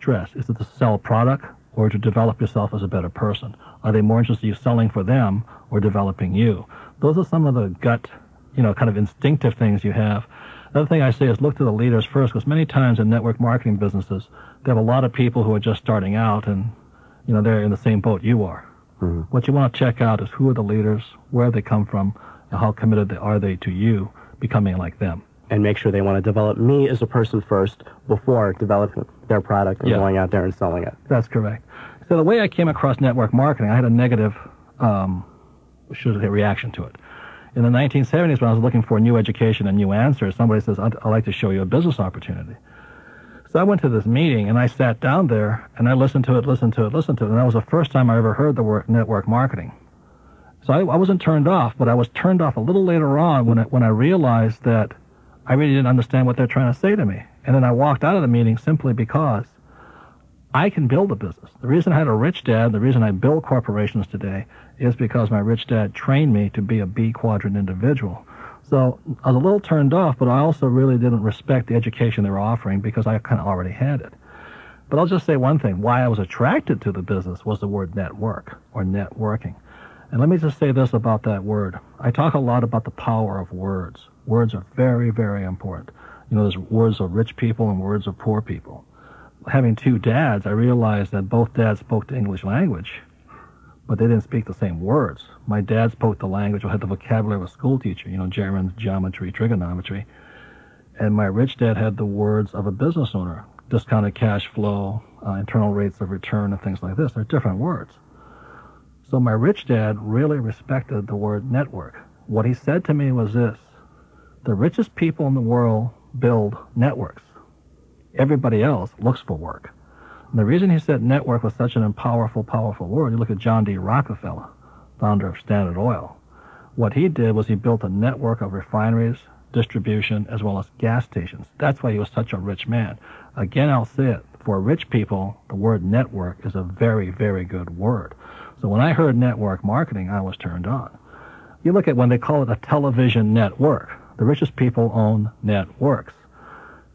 stress? Is it to sell a product or to develop yourself as a better person? Are they more interested in you selling for them or developing you? Those are some of the gut, kind of instinctive things you have. Another thing I say is look to the leaders first, because many times in network marketing businesses, they have a lot of people who are just starting out and, they're in the same boat you are. Mm-hmm. What you want to check out is who are the leaders, where they come from, and how committed are they to you becoming like them. And make sure they want to develop me as a person first before developing their product and going out there and selling it. That's correct. So the way I came across network marketing, I had a negative reaction to it. In the 1970s, when I was looking for new education and new answers, somebody says, I'd like to show you a business opportunity. So I went to this meeting, and I sat down there, and I listened to it, and that was the first time I ever heard the word network marketing. So I wasn't turned off, but I was turned off a little later on when I realized that I really didn't understand what they're trying to say to me. And then I walked out of the meeting simply because I can build a business. The reason I had a rich dad, the reason I build corporations today, is because my rich dad trained me to be a B quadrant individual. So I was a little turned off, but I also really didn't respect the education they were offering because I kind of already had it. But I'll just say one thing. Why I was attracted to the business was the word network or networking. And let me just say this about that word. I talk a lot about the power of words. Words are very, very important. There's words of rich people and words of poor people. Having two dads, I realized that both dads spoke the English language, but they didn't speak the same words. My dad spoke the language or had the vocabulary of a school teacher, German, geometry, trigonometry. And my rich dad had the words of a business owner, discounted cash flow, internal rates of return, and things like this. They're different words. So my rich dad really respected the word network. What he said to me was this: the richest people in the world build networks. Everybody else looks for work. And the reason he said network was such an powerful word, you look at John D. Rockefeller, founder of Standard Oil. What he did was he built a network of refineries, distribution, as well as gas stations. That's why he was such a rich man. Again, I'll say it, for rich people, the word network is a very, very good word. So when I heard network marketing, I was turned on. You look at when they call it a television network. The richest people own networks.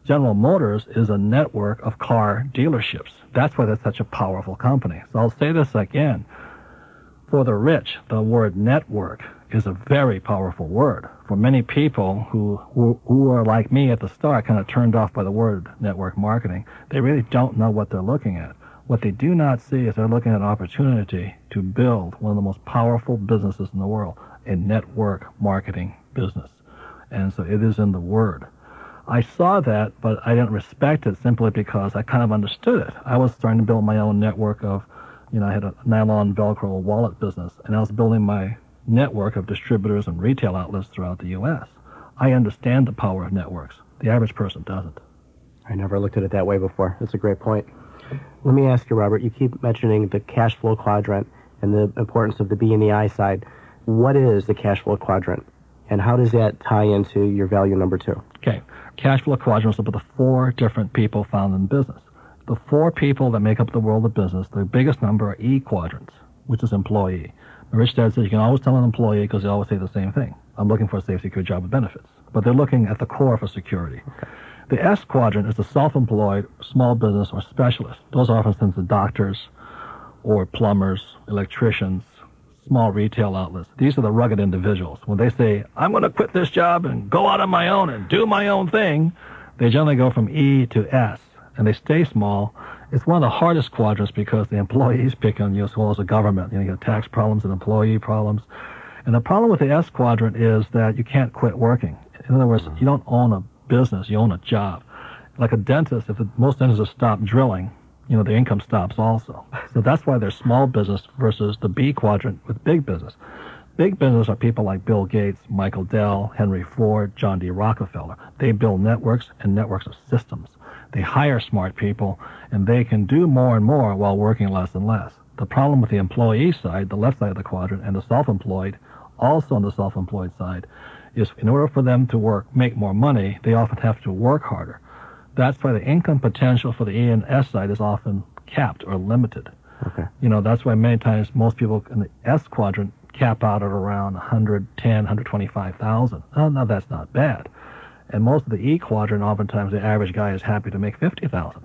General Motors is a network of car dealerships. That's why they're such a powerful company. So I'll say this again. For the rich, the word network is a very powerful word. For many people who are like me at the start, kind of turned off by the word network marketing, they really don't know what they're looking at. What they do not see is they're looking at an opportunity to build one of the most powerful businesses in the world, a network marketing business. And so it is in the word. I saw that, but I didn't respect it simply because I kind of understood it. I was starting to build my own network of, I had a nylon Velcro wallet business, and I was building my network of distributors and retail outlets throughout the U.S. I understand the power of networks. The average person doesn't. I never looked at it that way before. That's a great point. Let me ask you, Robert, you keep mentioning the cash flow quadrant and the importance of the B and the I side. What is the cash flow quadrant, and how does that tie into your value number 2? Okay. Cash flow quadrant is about the 4 different people found in business. The 4 people that make up the world of business, the biggest number are E quadrants, which is employee. My rich dad says you can always tell an employee because they always say the same thing. I'm looking for a safe, secure job with benefits. But they're looking at the core for security. Okay. The S quadrant is the self-employed, small business, or specialist. Those are often the doctors or plumbers, electricians, small retail outlets. These are the rugged individuals. When they say, I'm going to quit this job and go out on my own and do my own thing, they generally go from E to S, and they stay small. It's one of the hardest quadrants because the employees pick on you as well as the government. You got tax problems and employee problems. And the problem with the S quadrant is that you can't quit working. In other words, you don't own a business, you own a job. Like a dentist, if most dentists stop drilling, their income stops also. So that's why there's small business versus the B quadrant with big business. Big business are people like Bill Gates, Michael Dell, Henry Ford, John D. Rockefeller. They build networks and networks of systems. They hire smart people, and they can do more and more while working less and less. The problem with the employee side, the left side of the quadrant, and the self-employed, also on the self-employed side, is in order for them to make more money, they often have to work harder. That's why the income potential for the E and S side is often capped or limited. Okay. That's why many times most people in the S quadrant cap out at around 110, 125,000. Now that's not bad. And most of the E quadrant, oftentimes the average guy is happy to make 50,000.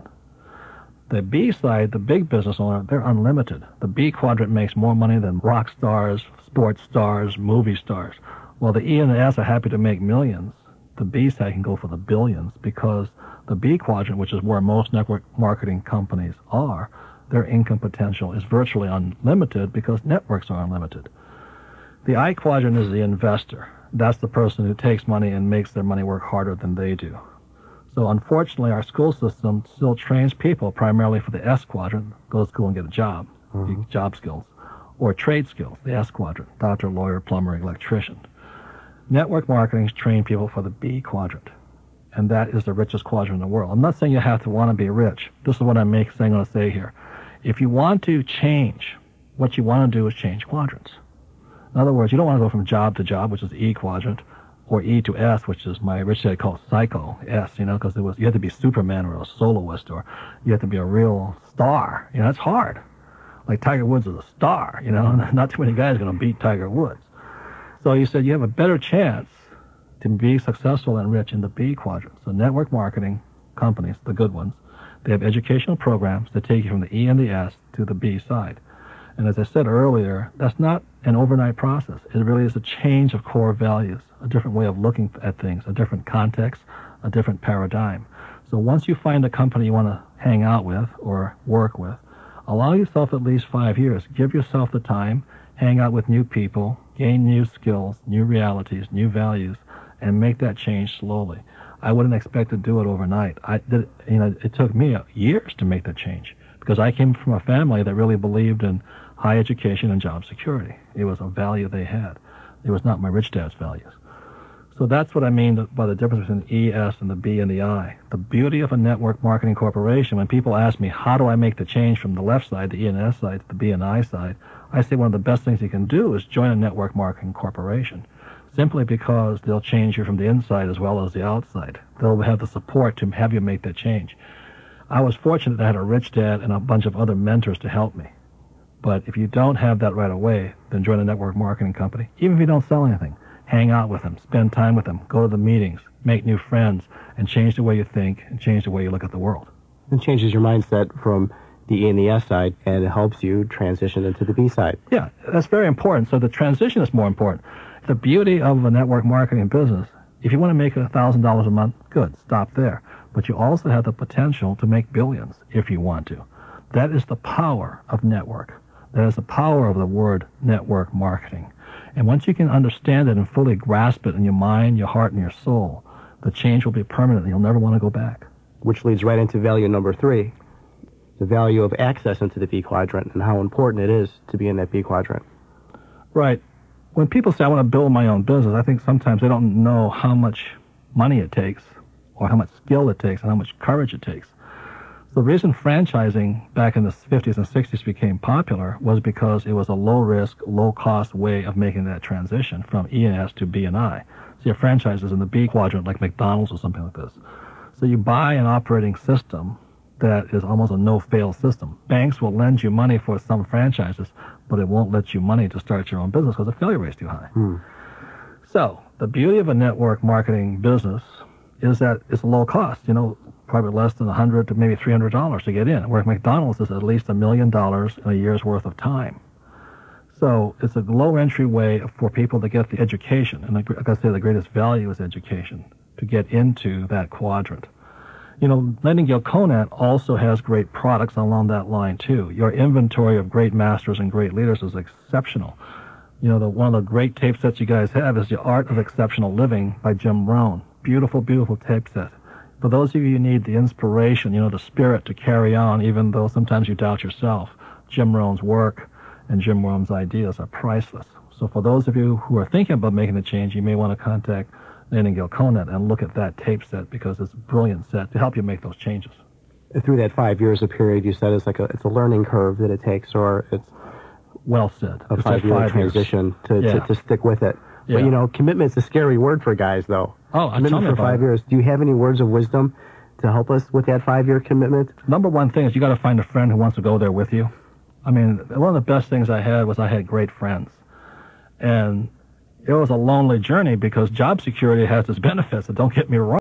The B side, the big business owner, they're unlimited. The B quadrant makes more money than rock stars, sports stars, movie stars. While the E and the S are happy to make millions, the B side can go for the billions because the B quadrant, which is where most network marketing companies are, their income potential is virtually unlimited because networks are unlimited. The I quadrant is the investor. That's the person who takes money and makes their money work harder than they do. So unfortunately, our school system still trains people primarily for the S quadrant, go to school and get a job, job skills, or trade skills, the S quadrant, doctor, lawyer, plumber, electrician. Network marketing trains people for the B quadrant, and that is the richest quadrant in the world. I'm not saying you have to want to be rich. This is what I'm going to say here. If you want to change, what you want to do is change quadrants. In other words, you don't want to go from job to job, which is the E quadrant, or E to S, which is my rich dad called psycho S, because you had to be Superman or a soloist, or you have to be a real star. It's hard. Like Tiger Woods is a star, not too many guys are going to beat Tiger Woods. So you said you have a better chance to be successful and rich in the B quadrant. So network marketing companies, the good ones, they have educational programs that take you from the E and the S to the B side. And as I said earlier, that's not an overnight process. It really is a change of core values, a different way of looking at things, a different context, a different paradigm. So once you find a company you want to hang out with or work with, allow yourself at least 5 years. Give yourself the time, hang out with new people, gain new skills, new realities, new values, and make that change slowly. I wouldn't expect to do it overnight. It took me years to make that change because I came from a family that really believed in high education and job security. It was a value they had. It was not my rich dad's values. So that's what I mean by the difference between the E, S, and the B and the I. The beauty of a network marketing corporation, when people ask me, how do I make the change from the left side, the E and S side, to the B and I side, I say one of the best things you can do is join a network marketing corporation, simply because they'll change you from the inside as well as the outside. They'll have the support to have you make that change. I was fortunate that I had a rich dad and a bunch of other mentors to help me. But if you don't have that right away, then join a network marketing company. Even if you don't sell anything, hang out with them, spend time with them, go to the meetings, make new friends, and change the way you think and change the way you look at the world. It changes your mindset from the E and the S side, and it helps you transition into the B side. Yeah, that's very important. So the transition is more important. The beauty of a network marketing business, if you want to make $1,000 a month, good, stop there. But you also have the potential to make billions if you want to. That is the power of network. That is the power of the word network marketing. And once you can understand it and fully grasp it in your mind, your heart, and your soul, the change will be permanent and you'll never want to go back. Which leads right into value number 3, the value of access into the B quadrant and how important it is to be in that B quadrant. Right. When people say, I want to build my own business, I think sometimes they don't know how much money it takes or how much skill it takes and how much courage it takes. The reason franchising back in the 50s and 60s became popular was because it was a low-risk, low-cost way of making that transition from E and S to B and I. So your franchise is in the B quadrant like McDonald's or something like this. So you buy an operating system that is almost a no-fail system. Banks will lend you money for some franchises, but it won't let you money to start your own business because the failure rate is too high. So the beauty of a network marketing business is that it's low cost, probably less than $100 to maybe $300 to get in, where McDonald's is at least $1 million in a year's worth of time. So it's a low entry way for people to get the education, and like I say, the greatest value is education, to get into that quadrant. Nightingale Conant also has great products along that line too. Your inventory of great masters and great leaders is exceptional. One of the great tape sets you guys have is The Art of Exceptional Living by Jim Rohn. Beautiful, beautiful tape set. For those of you who need the inspiration, the spirit to carry on, even though sometimes you doubt yourself, Jim Rohn's work and Jim Rohn's ideas are priceless. So for those of you who are thinking about making the change, you may want to contact Nightingale Conant and look at that tape set because it's a brilliant set to help you make those changes. Through that 5 years of period, you said it's a learning curve that it takes, or it's well said. A 5-year transition to stick with it. Yeah. But commitment's a scary word for guys, though. Oh, commitment for 5 years. Do you have any words of wisdom to help us with that 5-year commitment? Number one thing is you got to find a friend who wants to go there with you. I mean, one of the best things I had was I had great friends. And it was a lonely journey because job security has its benefits, and don't get me wrong.